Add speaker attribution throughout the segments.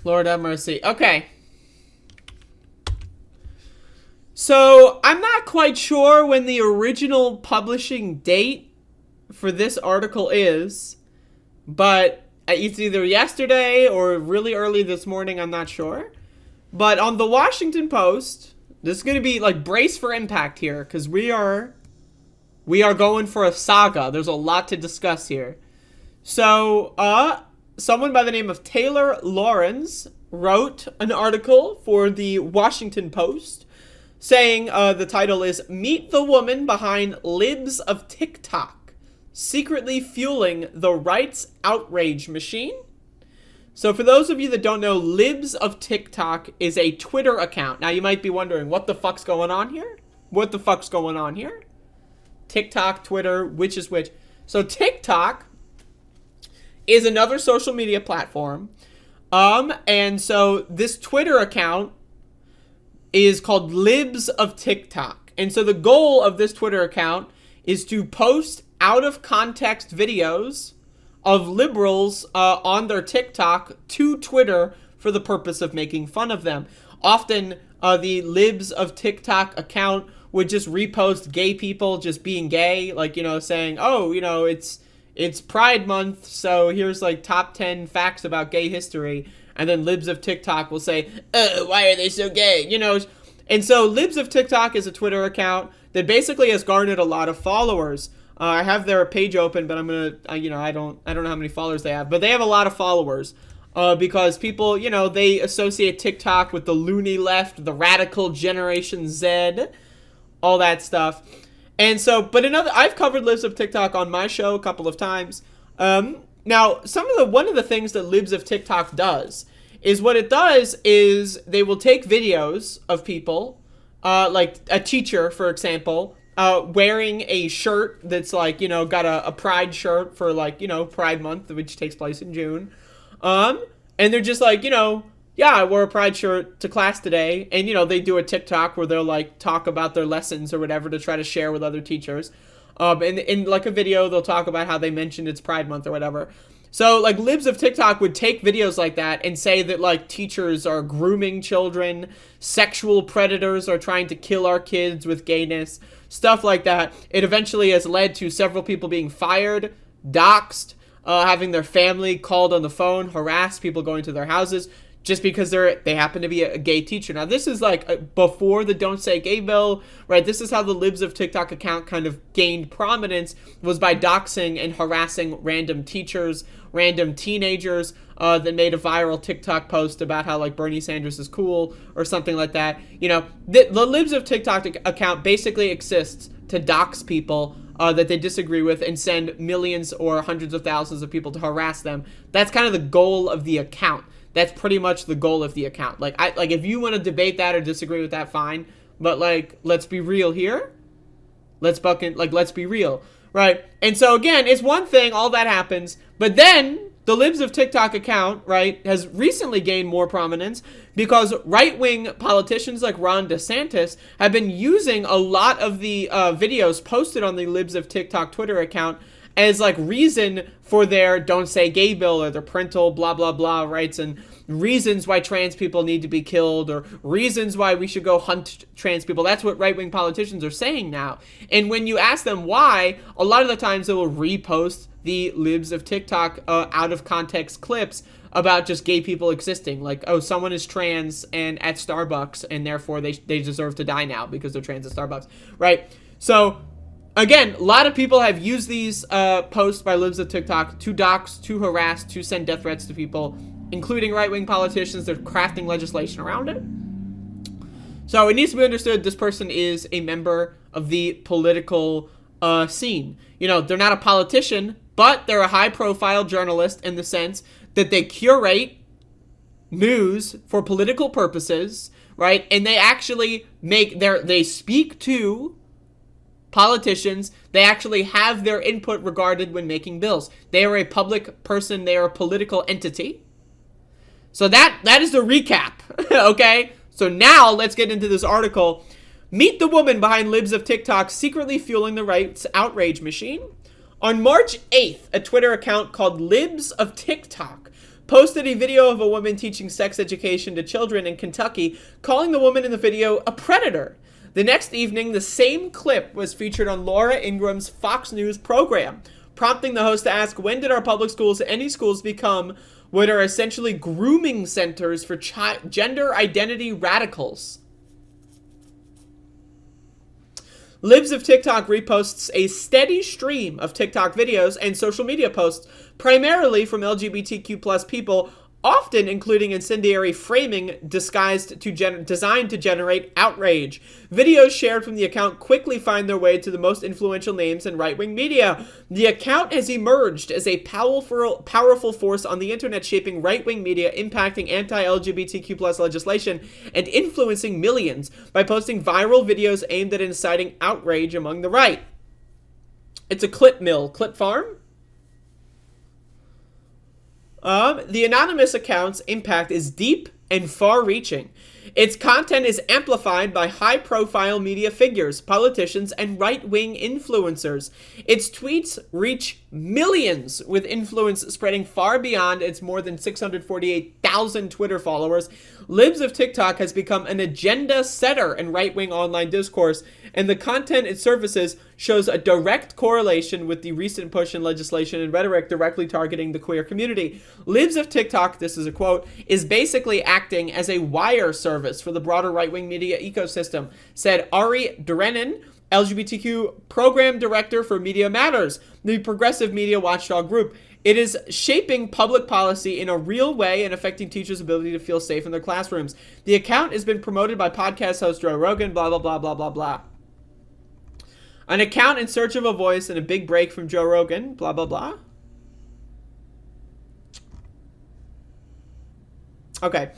Speaker 1: Lord have mercy. Okay. So, I'm not quite sure when the original publishing date for this article is, but it's either yesterday or really early this morning, I'm not sure. But on the Washington Post, this is going to be like brace for impact here, because we are going for a saga. There's a lot to discuss here. So, someone by the name of Taylor Lawrence wrote an article for the Washington Post saying the title is Meet the Woman Behind Libs of TikTok, Secretly Fueling the Rights Outrage Machine. So for those of you that don't know, Libs of TikTok is a Twitter account. Now you might be wondering, what the fuck's going on here? What the fuck's going on here? TikTok, Twitter, which is which? So TikTok is another social media platform. And so this Twitter account is called Libs of TikTok. And so the goal of this Twitter account is to post out of context videos of liberals on their TikTok to Twitter for the purpose of making fun of them. Often the Libs of TikTok account would just repost gay people just being gay, like, you know, saying, oh, you know, it's Pride Month, so here's like top 10 facts about gay history. And then Libs of TikTok will say, why are they so gay? You know, and so Libs of TikTok is a Twitter account that basically has garnered a lot of followers. I have their page open, but I'm gonna, I don't know how many followers they have, but they have a lot of followers because people, you know, they associate TikTok with the loony left, the radical Generation Z, all that stuff. And so, but I've covered Libs of TikTok on my show a couple of times. Now, one of the things that Libs of TikTok does is they will take videos of people, like a teacher, for example, wearing a shirt that's like, you know, got a pride shirt for like, you know, Pride Month, which takes place in June. And they're just like, you know, yeah, I wore a pride shirt to class today. And, you know, they do a TikTok where they'll like talk about their lessons or whatever to try to share with other teachers. And in like a video, they'll talk about how they mentioned it's Pride Month or whatever. So like Libs of TikTok would take videos like that and say that like teachers are grooming children, sexual predators are trying to kill our kids with gayness, stuff like that. It eventually has led to several people being fired, doxxed, having their family called on the phone, harass people going to their houses just because they happen to be a gay teacher. Now, this is like before the Don't Say Gay bill, right? This is how the Libs of TikTok account kind of gained prominence, was by doxing and harassing random teachers, random teenagers that made a viral TikTok post about how like Bernie Sanders is cool or something like that. You know, the Libs of TikTok account basically exists to dox people that they disagree with and send millions or hundreds of thousands of people to harass them. That's kind of the goal of the account. That's pretty much the goal of the account. Like, if you want to debate that or disagree with that, fine. But like, let's be real here. Let's be real, right? And so again, it's one thing, all that happens, but then the Libs of TikTok account, right, has recently gained more prominence because right-wing politicians like Ron DeSantis have been using a lot of the videos posted on the Libs of TikTok Twitter account as like reason for their Don't Say Gay bill or their parental blah blah blah rights, and reasons why trans people need to be killed, or reasons why we should go hunt trans people. That's what right-wing politicians are saying now. And when you ask them why, a lot of the times they will repost the Libs of TikTok out of context clips about just gay people existing. Like, oh, someone is trans and at Starbucks and therefore they deserve to die now because they're trans at Starbucks, right? So again, a lot of people have used these posts by Libs of TikTok to dox, to harass, to send death threats to people, including right-wing politicians. They're crafting legislation around it. So it needs to be understood this person is a member of the political scene. You know, they're not a politician, but they're a high-profile journalist in the sense that they curate news for political purposes, right? And they actually they speak to politicians. They actually have their input regarded when making bills. They are a public person. They are a political entity. So that is the recap, okay? So now let's get into this article. Meet the woman behind Libs of TikTok secretly fueling the rights outrage machine. On March 8th, a Twitter account called Libs of TikTok posted a video of a woman teaching sex education to children in Kentucky, calling the woman in the video a predator. The next evening, the same clip was featured on Laura Ingram's Fox News program, prompting the host to ask, when did our public schools, any schools, become what are essentially grooming centers for gender identity radicals? Libs of TikTok reposts a steady stream of TikTok videos and social media posts, primarily from LGBTQ plus people, often including incendiary framing designed to generate outrage. Videos shared from the account quickly find their way to the most influential names in right-wing media. The account has emerged as a powerful force on the internet, shaping right-wing media, impacting anti-LGBTQ plus legislation, and influencing millions by posting viral videos aimed at inciting outrage among the right. It's a clip farm? The anonymous account's impact is deep and far-reaching. Its content is amplified by high-profile media figures, politicians, and right-wing influencers. Its tweets reach millions, with influence spreading far beyond its more than 648,000 Twitter followers. Libs of TikTok has become an agenda setter in right-wing online discourse, and the content it surfaces shows a direct correlation with the recent push in legislation and rhetoric directly targeting the queer community. Libs of TikTok, this is a quote, is basically acting as a wire service for the broader right-wing media ecosystem, said Ari Durenin, LGBTQ program director for Media Matters, the progressive media watchdog group. It is shaping public policy in a real way and affecting teachers' ability to feel safe in their classrooms. The account has been promoted by podcast host Joe Rogan, blah, blah, blah, blah, blah, blah. An account in search of a voice and a big break from Joe Rogan, blah, blah, blah. Okay.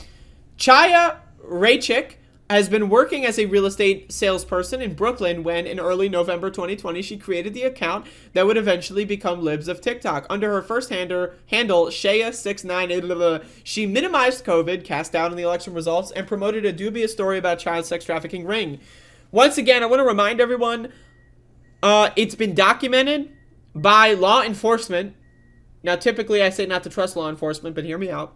Speaker 1: Chaya Raychik has been working as a real estate salesperson in Brooklyn when, in early November 2020, she created the account that would eventually become Libs of TikTok. Under her first handle, Shaya69, she minimized COVID, cast doubt on the election results, and promoted a dubious story about child sex trafficking ring. Once again, I want to remind everyone, it's been documented by law enforcement. Now, typically I say not to trust law enforcement, but hear me out.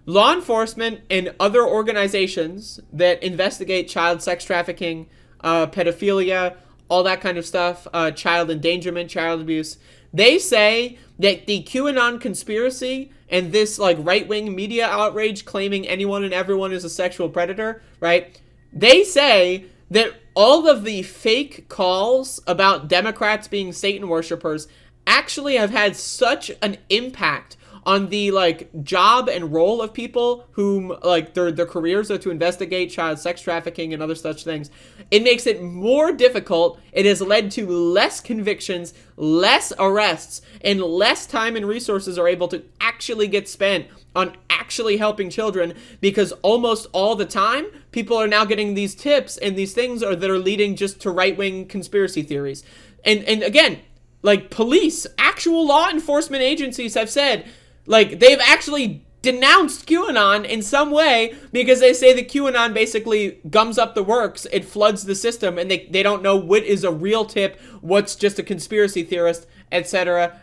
Speaker 1: Law enforcement and other organizations that investigate child sex trafficking, pedophilia, all that kind of stuff, child endangerment, child abuse, they say that the QAnon conspiracy and this like right-wing media outrage claiming anyone and everyone is a sexual predator, right? They say that all of the fake calls about Democrats being Satan worshipers actually have had such an impact on the like job and role of people whom like their careers are to investigate child sex trafficking and other such things. It makes it more difficult. It has led to less convictions, less arrests, and less time and resources are able to actually get spent on actually helping children, because almost all the time people are now getting these tips and these things that are leading just to right-wing conspiracy theories. And again, like police, actual law enforcement agencies have said, like, they've actually denounced QAnon in some way because they say that QAnon basically gums up the works, it floods the system, and they don't know what is a real tip, what's just a conspiracy theorist, etc.,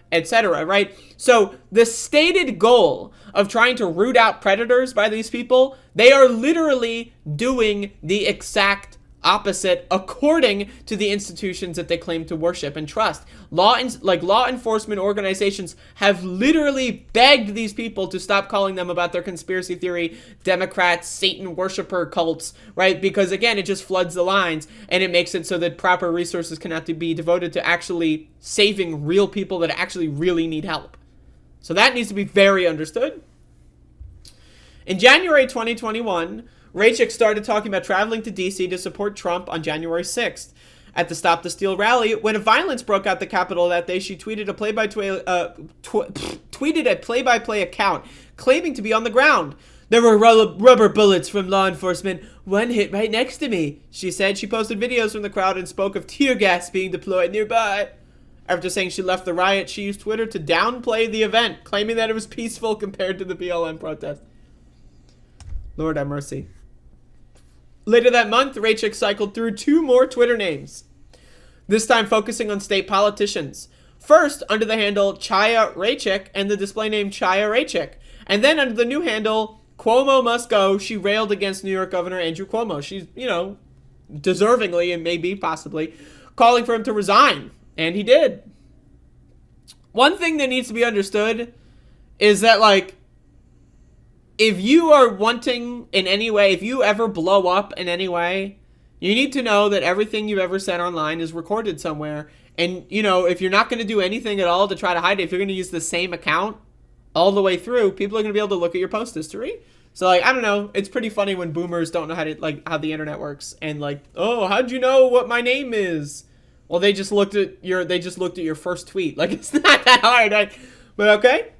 Speaker 1: right? So the stated goal of trying to root out predators by these people, they are literally doing the exact opposite according to the institutions that they claim to worship and trust. Law enforcement organizations have literally begged these people to stop calling them about their conspiracy theory, Democrats, Satan worshiper cults, right? Because again, it just floods the lines and it makes it so that proper resources cannot be devoted to actually saving real people that actually really need help. So that needs to be very understood. In January 2021, Raychik started talking about traveling to D.C. to support Trump on January 6th. At the Stop the Steal rally, when violence broke out the Capitol that day, she tweeted a play-by-play account claiming to be on the ground. There were rubber bullets from law enforcement. One hit right next to me, she said. She posted videos from the crowd and spoke of tear gas being deployed nearby. After saying she left the riot, she used Twitter to downplay the event, claiming that it was peaceful compared to the BLM protest. Lord have mercy. Later that month, Raychik cycled through two more Twitter names, this time focusing on state politicians. First, under the handle Chaya Raychick and the display name Chaya Raychick. And then under the new handle, Cuomo Must Go, she railed against New York Governor Andrew Cuomo. She's, deservingly and maybe possibly calling for him to resign. And he did. One thing that needs to be understood is that, if you are wanting in any way, if you ever blow up in any way, you need to know that everything you've ever said online is recorded somewhere. And, if you're not going to do anything at all to try to hide it, if you're going to use the same account all the way through, people are going to be able to look at your post history. So, I don't know. It's pretty funny when boomers don't know how the internet works. And, oh, how'd you know what my name is? Well, they just looked at your first tweet. It's not that hard, right? But okay.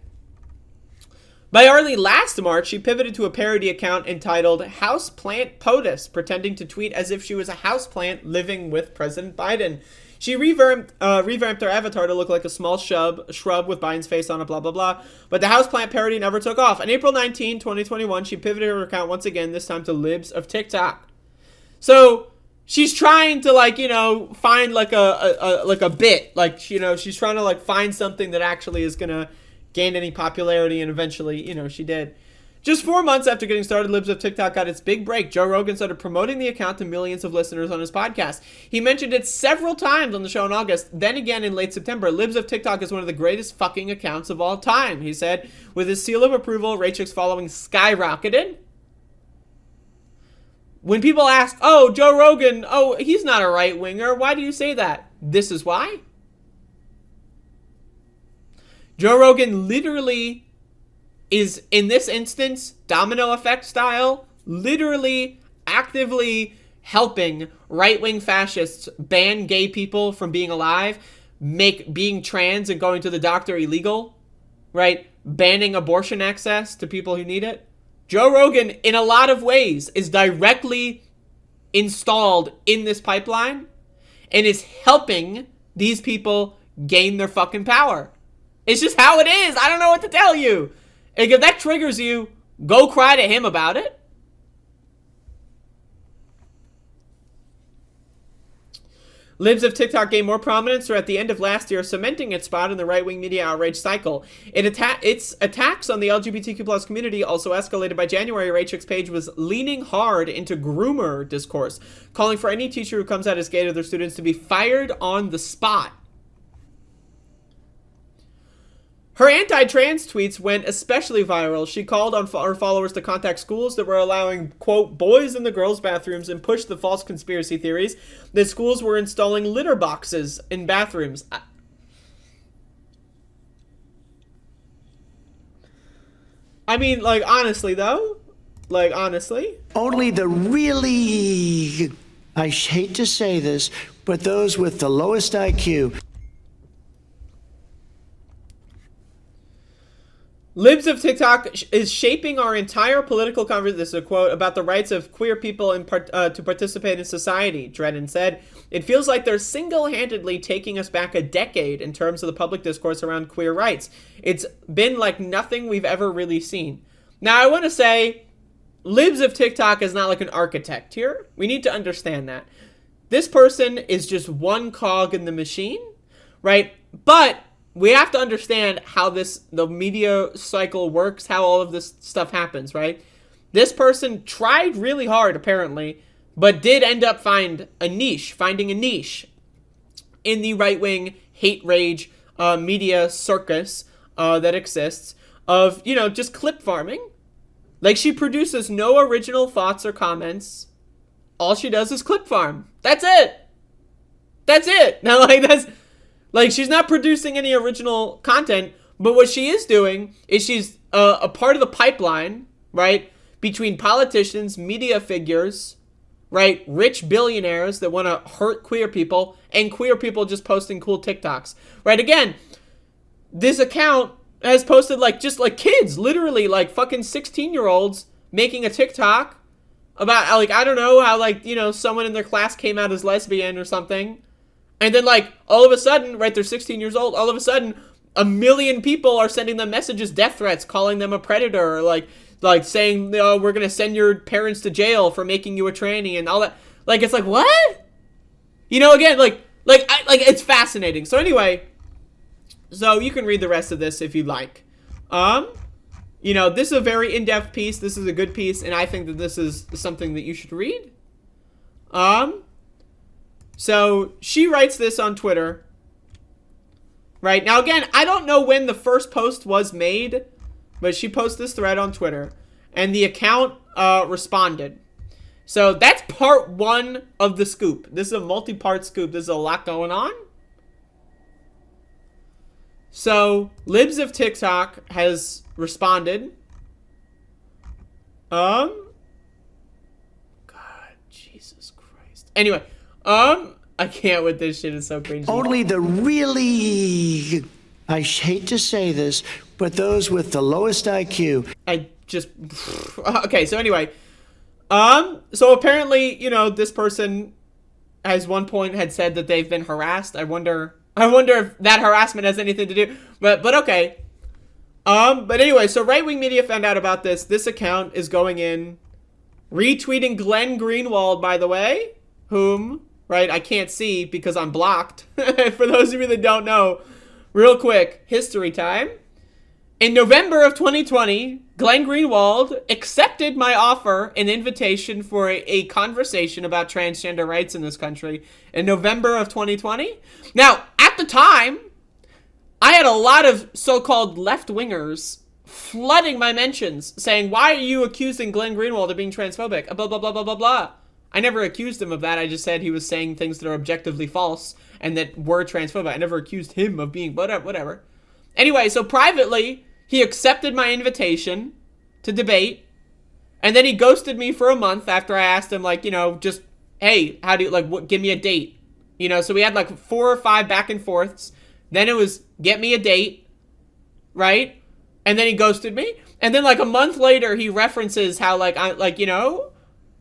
Speaker 1: By early last March, she pivoted to a parody account entitled Houseplant POTUS, pretending to tweet as if she was a houseplant living with President Biden. She revamped her avatar to look like a small shrub with Biden's face on it, blah, blah, blah. But the houseplant parody never took off. On April 19, 2021, she pivoted her account once again, this time to Libs of TikTok. So she's trying to, find a bit. She's trying to, find something that actually is going to gain any popularity, and eventually, she did. Just 4 months after getting started, Libs of TikTok got its big break. Joe Rogan started promoting the account to millions of listeners on his podcast. He mentioned it several times on the show in August, then again in late September. Libs of TikTok is one of the greatest fucking accounts of all time, he said. With his seal of approval, Raychick's following skyrocketed. When people ask, oh, Joe Rogan, oh, he's not a right-winger, why do you say that? This is why. Joe Rogan literally is, in this instance, domino effect style, literally actively helping right-wing fascists ban gay people from being alive, make being trans and going to the doctor illegal, right? Banning abortion access to people who need it. Joe Rogan, in a lot of ways, is directly installed in this pipeline and is helping these people gain their fucking power. It's just how it is. I don't know what to tell you. If that triggers you, go cry to him about it. Libs of TikTok gained more prominence throughout the end of last year, cementing its spot in the right-wing media outrage cycle. Its attacks on the LGBTQ plus community also escalated by January. Raychick's page was leaning hard into groomer discourse, calling for any teacher who comes out as gay to their students to be fired on the spot. Her anti-trans tweets went especially viral. She called on her followers to contact schools that were allowing, quote, boys in the girls' bathrooms, and pushed the false conspiracy theories that schools were installing litter boxes in bathrooms. I mean, honestly, though, honestly.
Speaker 2: Only the really, I hate to say this, but those with the lowest IQ.
Speaker 1: Libs of TikTok is shaping our entire political conversation, this is a quote, about the rights of queer people to participate in society, Drennan said. It feels like they're single-handedly taking us back a decade in terms of the public discourse around queer rights. It's been like nothing we've ever really seen. Now, I want to say, Libs of TikTok is not like an architect here. We need to understand that. This person is just one cog in the machine, right? But we have to understand how the media cycle works, how all of this stuff happens, right? This person tried really hard, apparently, but did end up finding a niche in the right-wing hate rage media circus that exists of, just clip farming. She produces no original thoughts or comments. All she does is clip farm. That's it. Now, she's not producing any original content, but what she is doing is she's a part of the pipeline, right, between politicians, media figures, right, rich billionaires that want to hurt queer people, and queer people just posting cool TikToks, right? Again, this account has posted, kids, literally, fucking 16-year-olds making a TikTok about, I don't know, how, someone in their class came out as lesbian or something. And then, all of a sudden, right, they're 16 years old, all of a sudden, 1 million people are sending them messages, death threats, calling them a predator, or, saying, we're going to send your parents to jail for making you a tranny, and all that. It's what? Again, it's fascinating. So anyway, So you can read the rest of this if you'd like. You know, this is a very in-depth piece. This is a good piece, and I think that this is something that you should read. So she writes this on Twitter. Right, now again, I don't know when the first post was made, but she posted this thread on Twitter, and the account responded. So that's part one of the scoop. This is a multi-part scoop. There's a lot going on. So Libs of TikTok has responded. God, Jesus Christ. Anyway, I can't with this shit. It's so cringy.
Speaker 2: Only the really, I hate to say this, but those with the lowest IQ.
Speaker 1: I just, okay, so anyway, so apparently, you know, this person at one point had said that they've been harassed. I wonder if that harassment has anything to do, but okay. But anyway, so right-wing media found out about this. This account is going in, retweeting Glenn Greenwald, by the way, whom, right, I can't see because I'm blocked. For those of you that don't know, real quick, history time. In November of 2020, Glenn Greenwald accepted my offer, an invitation for a conversation about transgender rights in this country in November of 2020. Now, at the time, I had a lot of so-called left-wingers flooding my mentions saying, why are you accusing Glenn Greenwald of being transphobic? Blah, blah, blah, blah, blah, blah. I never accused him of that. I just said he was saying things that are objectively false and that were transphobic. I never accused him of being whatever. Anyway, so privately, he accepted my invitation to debate, and then he ghosted me for a month after I asked him, like, you know, just, hey, how do you, like, what, give me a date. You know, so we had like 4 or 5 back and forths. Then it was, get me a date, right? And then he ghosted me. And then like a month later, he references how, like, you know,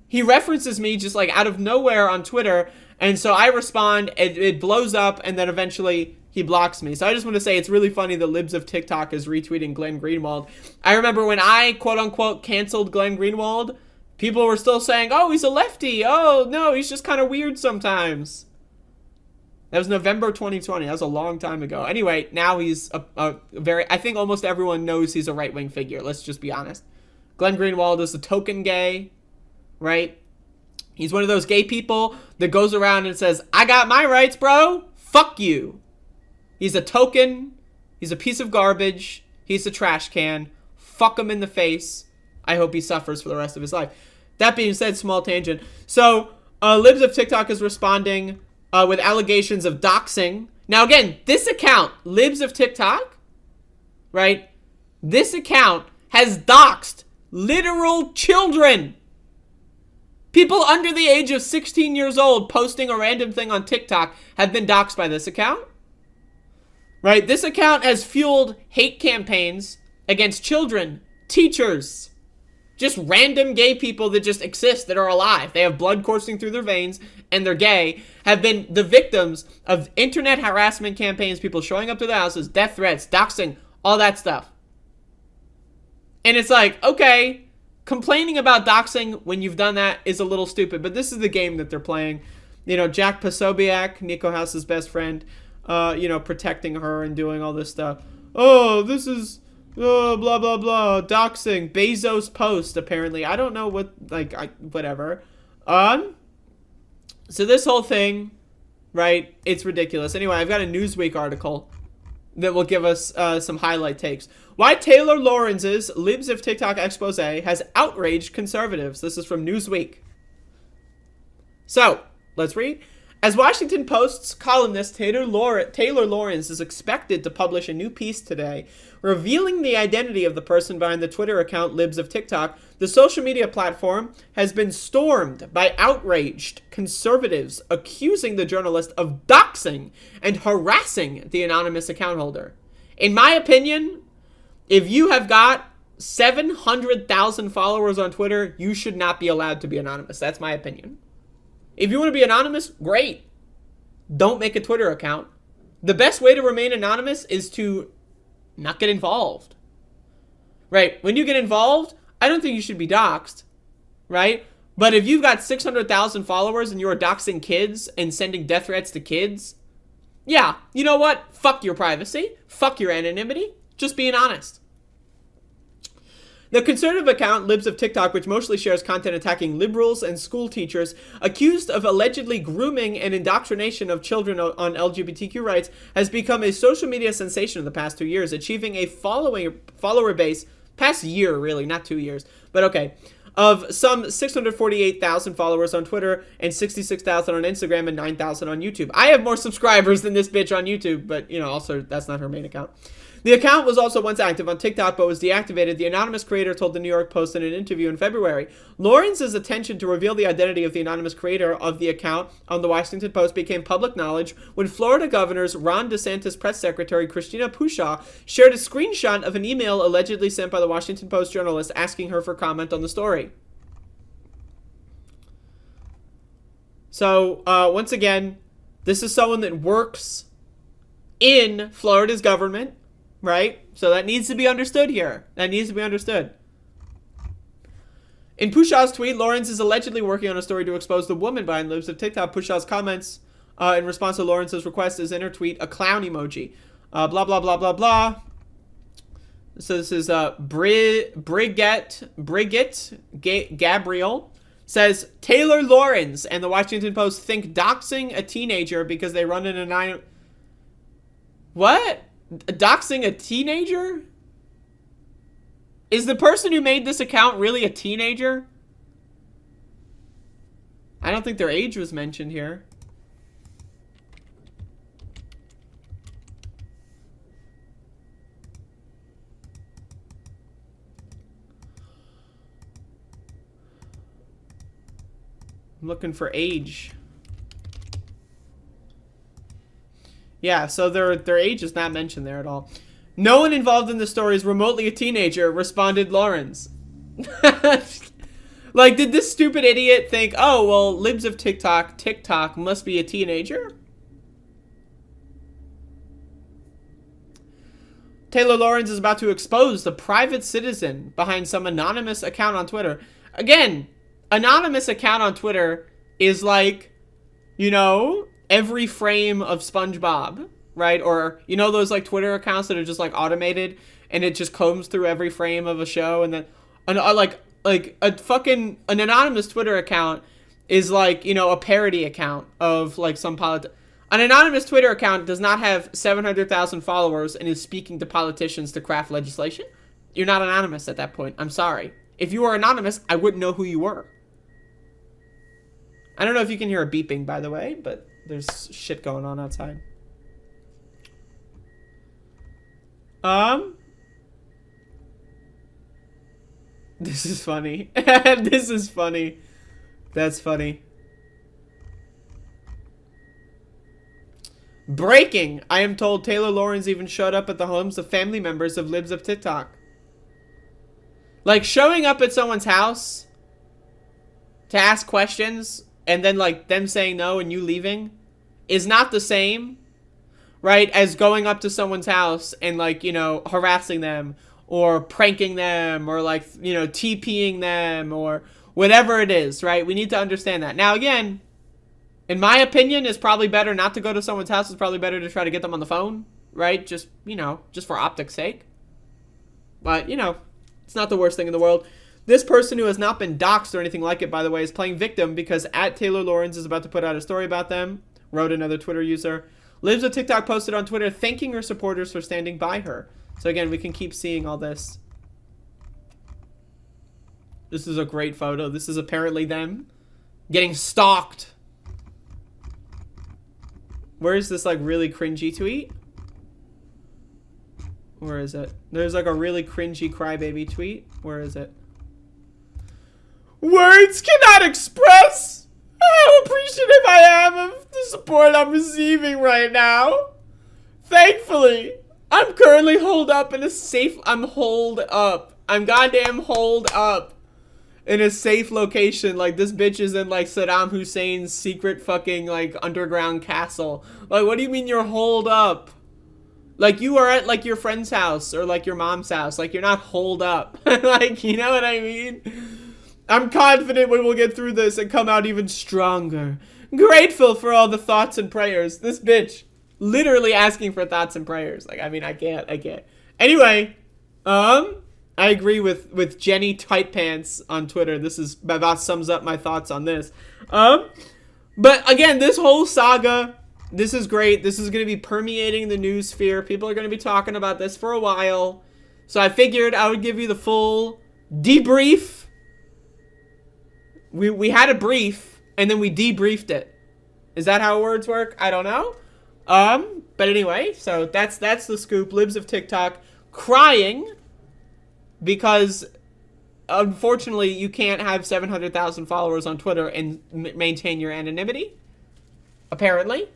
Speaker 1: he references me just like out of nowhere on Twitter. And so I respond, it blows up, and then eventually he blocks me. So I just want to say it's really funny that Libs of TikTok is retweeting Glenn Greenwald. I remember when I, quote unquote, canceled Glenn Greenwald, people were still saying, oh, he's a lefty. Oh, no, he's just kind of weird sometimes. That was November 2020. That was a long time ago. Anyway, now he's a very, I think almost everyone knows he's a right-wing figure. Let's just be honest. Glenn Greenwald is a token gay, right? He's one of those gay people that goes around and says, I got my rights, bro. Fuck you. He's a token. He's a piece of garbage. He's a trash can. Fuck him in the face. I hope he suffers for the rest of his life. That being said, small tangent. So, Libs of TikTok is responding with allegations of doxing. Now, again, this account, Libs of TikTok, right? This account has doxed literal children. People under the age of 16 years old posting a random thing on TikTok have been doxed by this account. Right? This account has fueled hate campaigns against children, teachers, just random gay people that just exist, that are alive. They have blood coursing through their veins and they're gay, have been the victims of internet harassment campaigns, people showing up to their houses, death threats, doxing, all that stuff. And it's like, okay, complaining about doxing when you've done that is a little stupid, but this is the game that they're playing. You know, Jack Posobiec, Nico House's best friend, you know, protecting her and doing all this stuff. Oh, this is, blah, blah, blah, doxing. Bezos post, apparently. I don't know what, like, whatever. So this whole thing, right, it's ridiculous. Anyway, I've got a Newsweek article that will give us some highlight takes. Why Taylor Lawrence's Libs of TikTok expose has outraged conservatives. This is from Newsweek. So, let's read. As Washington Post's columnist Taylor Lawrence is expected to publish a new piece today, revealing the identity of the person behind the Twitter account Libs of TikTok, the social media platform has been stormed by outraged conservatives accusing the journalist of doxing and harassing the anonymous account holder. In my opinion, if you have got 700,000 followers on Twitter, you should not be allowed to be anonymous. That's my opinion. If you want to be anonymous, great. Don't make a Twitter account. The best way to remain anonymous is to not get involved. Right? When you get involved, I don't think you should be doxxed. Right? But if you've got 600,000 followers and you're doxing kids and sending death threats to kids, Yeah, you know what? Fuck your privacy. Fuck your anonymity. Just being honest. The conservative account, Libs of TikTok, which mostly shares content attacking liberals and school teachers, accused of allegedly grooming and indoctrination of children on LGBTQ rights, has become a social media sensation in the past 2 years, achieving a follower base, past year really, not 2 years, but okay, of some 648,000 followers on Twitter and 66,000 on Instagram and 9,000 on YouTube. I have more subscribers than this bitch on YouTube, but, also, that's not her main account. The account was also once active on TikTok, but was deactivated, the anonymous creator told the New York Post in an interview in February. Lawrence's attention to reveal the identity of the anonymous creator of the account on the Washington Post became public knowledge when Florida Governor's Ron DeSantis press secretary Christina Pushaw shared a screenshot of an email allegedly sent by the Washington Post journalist asking her for comment on the story. So, once again, this is someone that works in Florida's government. Right? So that needs to be understood here. That needs to be understood. In Pushaw's tweet, Lawrence is allegedly working on a story to expose the woman behind Libs of TikTok. Pushaw's comments in response to Lawrence's request is in her tweet a clown emoji. Blah, blah, blah, blah, blah. So this is Brigitte Gabriel says, Taylor Lawrence and the Washington Post think doxing a teenager because they run an anonymous... What? Doxing a teenager? Is the person who made this account really a teenager? I don't think their age was mentioned here. I'm looking for age. Yeah, so their age is not mentioned there at all. No one involved in the story is remotely a teenager, responded Lawrence. Like, did this stupid idiot think, oh, well, Libs of TikTok must be a teenager? Taylor Lawrence is about to expose the private citizen behind some anonymous account on Twitter. Again, anonymous account on Twitter is like, every frame of SpongeBob, right? Or, those like Twitter accounts that are just like automated and it just combs through every frame of a show. And then an anonymous Twitter account is like, a parody account of like some An anonymous Twitter account does not have 700,000 followers and is speaking to politicians to craft legislation. You're not anonymous at that point. I'm sorry. If you were anonymous, I wouldn't know who you were. I don't know if you can hear a beeping, by the way, but there's shit going on outside. This is funny. This is funny. That's funny. Breaking! I am told Taylor Lawrence even showed up at the homes of family members of Libs of TikTok. Like, showing up at someone's house to ask questions and then, like, them saying no and you leaving is not the same, right, as going up to someone's house and, like, harassing them or pranking them or, like, TPing them or whatever it is, right? We need to understand that. Now, again, in my opinion, it's probably better not to go to someone's house. It's probably better to try to get them on the phone, right? Just, just for optics' sake. But, it's not the worst thing in the world. This person who has not been doxxed or anything like it, by the way, is playing victim because @Taylor Lawrence is about to put out a story about them, wrote another Twitter user. Libs of TikTok posted on Twitter thanking her supporters for standing by her. So again, we can keep seeing all this. This is a great photo. This is apparently them getting stalked. Where is this, like, really cringy tweet? Where is it? There's, like, a really cringy crybaby tweet. Where is it? Words cannot express how appreciative I am of the support I'm receiving right now. Thankfully, I'm currently holed up in a safe... I'm holed up. I'm goddamn holed up in a safe location. Like, this bitch is in, like, Saddam Hussein's secret fucking, like, underground castle. Like, what do you mean you're holed up? Like, you are at, like, your friend's house or, like, your mom's house. Like, you're not holed up. Like, you know what I mean? I'm confident we will get through this and come out even stronger. Grateful for all the thoughts and prayers. This bitch. literally asking for thoughts and prayers. Like, I mean, I can't. Anyway, I agree with Jenny Tight Pants on Twitter. This is about sums up my thoughts on this. But again, this whole saga, this is great. This is going to be permeating the news sphere. People are going to be talking about this for a while. So I figured I would give you the full debrief. We had a brief, and then we debriefed it. Is that how words work? I don't know. But anyway, so that's the scoop. Libs of TikTok crying because unfortunately you can't have 700,000 followers on Twitter and maintain your anonymity. Apparently.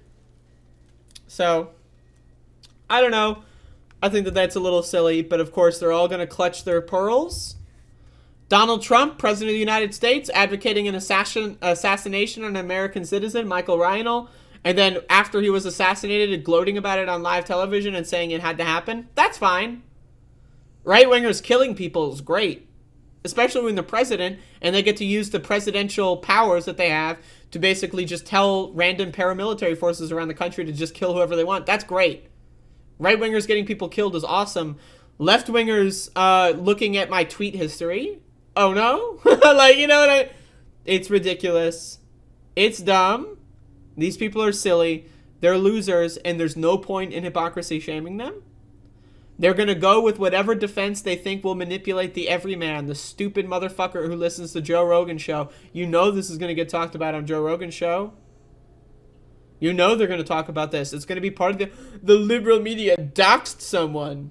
Speaker 1: So, I don't know. I think that that's a little silly, but of course they're all going to clutch their pearls. Donald Trump, President of the United States, advocating an assassination on an American citizen, Michael Ryanel, and then after he was assassinated, gloating about it on live television and saying it had to happen. That's fine. Right-wingers killing people is great, especially when they're president and they get to use the presidential powers that they have to basically just tell random paramilitary forces around the country to just kill whoever they want. That's great. Right-wingers getting people killed is awesome. Left-wingers looking at my tweet history. Oh, no? Like, you know what I... It's ridiculous. It's dumb. These people are silly. They're losers, and there's no point in hypocrisy shaming them. They're going to go with whatever defense they think will manipulate the everyman, the stupid motherfucker who listens to Joe Rogan's show. You know this is going to get talked about on Joe Rogan's show. You know they're going to talk about this. It's going to be part of the liberal media doxed someone.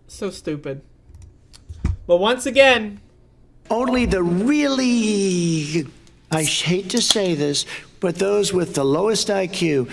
Speaker 1: So stupid. But once again...
Speaker 2: Only the really, I hate to say this, but those with the lowest IQ